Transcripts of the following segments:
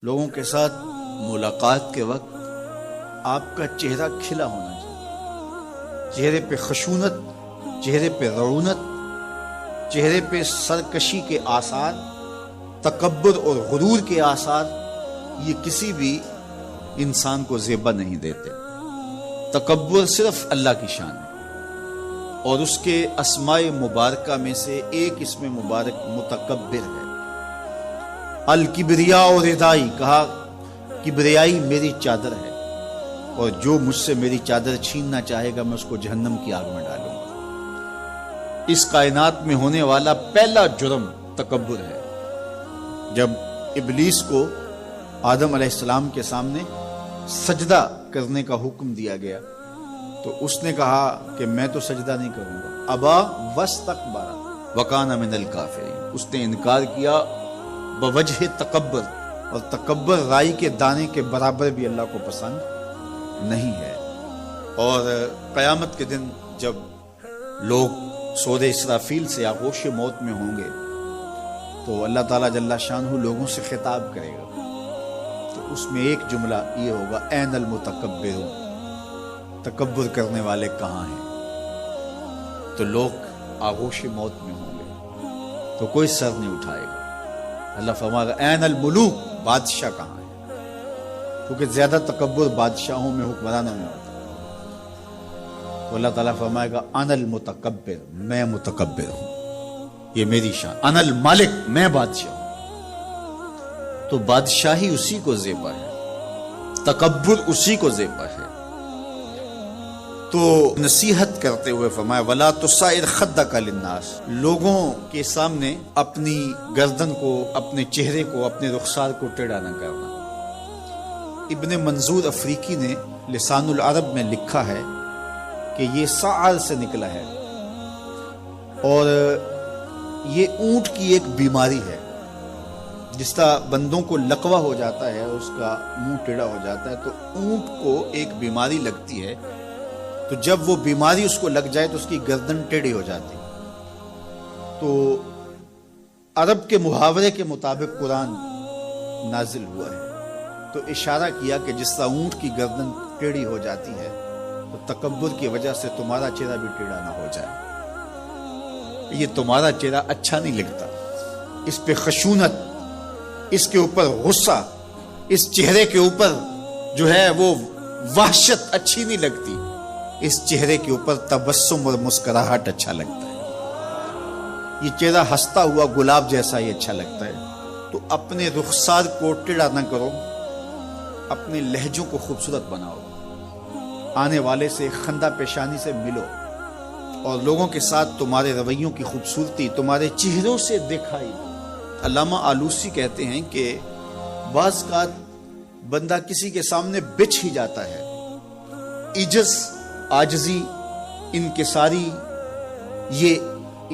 لوگوں کے ساتھ ملاقات کے وقت آپ کا چہرہ کھلا ہونا چاہیے، چہرے پہ خشونت، چہرے پہ رعونت، چہرے پہ سرکشی کے آثار، تکبر اور غرور کے آثار یہ کسی بھی انسان کو زیبا نہیں دیتے۔ تکبر صرف اللہ کی شان ہے، اور اس کے اسماء مبارکہ میں سے ایک اسم مبارک متکبر ہے۔ الکبریاء اور ردائی، کہا کبریائی میری چادر ہے، اور جو مجھ سے میری چادر چھیننا چاہے گا میں اس کو جہنم کی آگ میں ڈالوں گا۔ اس کائنات میں ہونے والا پہلا جرم تکبر ہے۔ جب ابلیس کو آدم علیہ السلام کے سامنے سجدہ کرنے کا حکم دیا گیا تو اس نے کہا کہ میں تو سجدہ نہیں کروں گا۔ ابا واستکبر وکان من الکافرین، اس نے انکار کیا بوجہ تکبر، اور تکبر رائی کے دانے کے برابر بھی اللہ کو پسند نہیں ہے۔ اور قیامت کے دن جب لوگ سور اسرافیل سے آغوش موت میں ہوں گے تو اللہ تعالیٰ جل شانہ لوگوں سے خطاب کرے گا، تو اس میں ایک جملہ یہ ہوگا، این المتکبرون، تکبر کرنے والے کہاں ہیں؟ تو لوگ آغوش موت میں ہوں گے تو کوئی سر نہیں اٹھائے گا۔ اللہ فرمائے گا این الملوک، بادشاہ کہاں ہے؟ کیونکہ زیادہ تکبر بادشاہوں میں، حکمرانوں میں ہوتا ہے۔ تو اللہ تعالیٰ فرمائے گا انا المتکبر، میں متکبر ہوں، یہ میری شان، انا المالک، میں بادشاہ ہوں۔ تو بادشاہی اسی کو زیبا ہے، تکبر اسی کو زیبا ہے۔ تو نصیحت کرتے ہوئے فرمایا وَلَا تُصَعِّرْ خَدَّكَ لِلنَّاسِ، لوگوں کے سامنے اپنی گردن کو، اپنے چہرے کو، اپنے رخسار کو ٹیڑھا نہ کرنا۔ ابن منظور افریقی نے لسان العرب میں لکھا ہے کہ یہ سعر سے نکلا ہے، اور یہ اونٹ کی ایک بیماری ہے۔ جس طرح بندوں کو لقوہ ہو جاتا ہے، اس کا منہ ٹیڑھا ہو جاتا ہے، تو اونٹ کو ایک بیماری لگتی ہے، تو جب وہ بیماری اس کو لگ جائے تو اس کی گردن ٹیڑھی ہو جاتی۔ تو عرب کے محاورے کے مطابق قرآن نازل ہوا ہے، تو اشارہ کیا کہ جس طرح اونٹ کی گردن ٹیڑھی ہو جاتی ہے تو تکبر کی وجہ سے تمہارا چہرہ بھی ٹیڑھا نہ ہو جائے۔ یہ تمہارا چہرہ اچھا نہیں لگتا، اس پہ خشونت، اس کے اوپر غصہ، اس چہرے کے اوپر جو ہے وہ وحشت اچھی نہیں لگتی، اس چہرے کے اوپر تبسم اور مسکراہٹ اچھا لگتا ہے۔ یہ چہرہ ہنستا ہوا گلاب جیسا ہی اچھا لگتا ہے۔ تو اپنے رخسار کو ٹیڑھا نہ کرو، اپنے لہجوں کو خوبصورت بناؤ، آنے والے سے خندہ پیشانی سے ملو، اور لوگوں کے ساتھ تمہارے رویوں کی خوبصورتی تمہارے چہروں سے دکھائی۔ علامہ آلوسی کہتے ہیں کہ بعض اوقات بندہ کسی کے سامنے بچھ ہی جاتا ہے، عجز، عاجزی، انکساری، یہ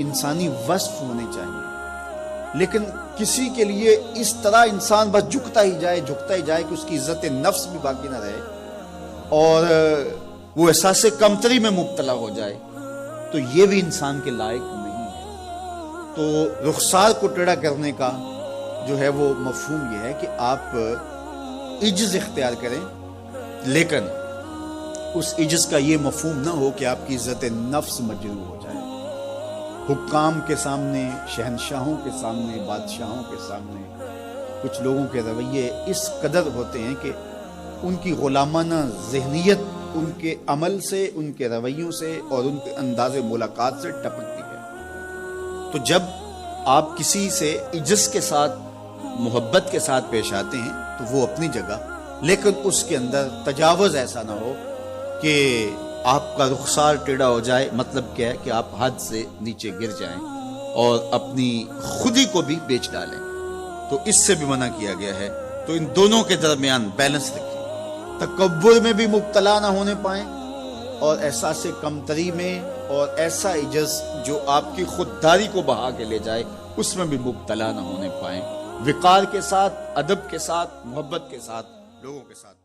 انسانی وصف ہونے چاہیے، لیکن کسی کے لیے اس طرح انسان بس جھکتا ہی جائے کہ اس کی عزت نفس بھی باقی نہ رہے اور وہ احساس کمتری میں مبتلا ہو جائے، تو یہ بھی انسان کے لائق نہیں ہے۔ تو رخسار کو ٹیڑھا کرنے کا جو ہے وہ مفہوم یہ ہے کہ آپ عجز اختیار کریں، لیکن اس عجز کا یہ مفہوم نہ ہو کہ آپ کی عزت نفس مجروح ہو جائے۔ حکام کے سامنے، شہنشاہوں کے سامنے، بادشاہوں کے سامنے کچھ لوگوں کے رویے اس قدر ہوتے ہیں کہ ان کی غلامانہ ذہنیت ان کے عمل سے، ان کے رویوں سے اور ان کے انداز ملاقات سے ٹپکتی ہے۔ تو جب آپ کسی سے عجز کے ساتھ، محبت کے ساتھ پیش آتے ہیں تو وہ اپنی جگہ، لیکن اس کے اندر تجاوز ایسا نہ ہو کہ آپ کا رخسار ٹیڑھا ہو جائے۔ مطلب کیا ہے کہ آپ حد سے نیچے گر جائیں اور اپنی خودی کو بھی بیچ ڈالیں، تو اس سے بھی منع کیا گیا ہے۔ تو ان دونوں کے درمیان بیلنس رکھیں، تکبر میں بھی مبتلا نہ ہونے پائیں، اور احساس کمتری میں اور ایسا عجز جو آپ کی خودداری کو بہا کے لے جائے اس میں بھی مبتلا نہ ہونے پائیں۔ وقار کے ساتھ، ادب کے ساتھ، محبت کے ساتھ لوگوں کے ساتھ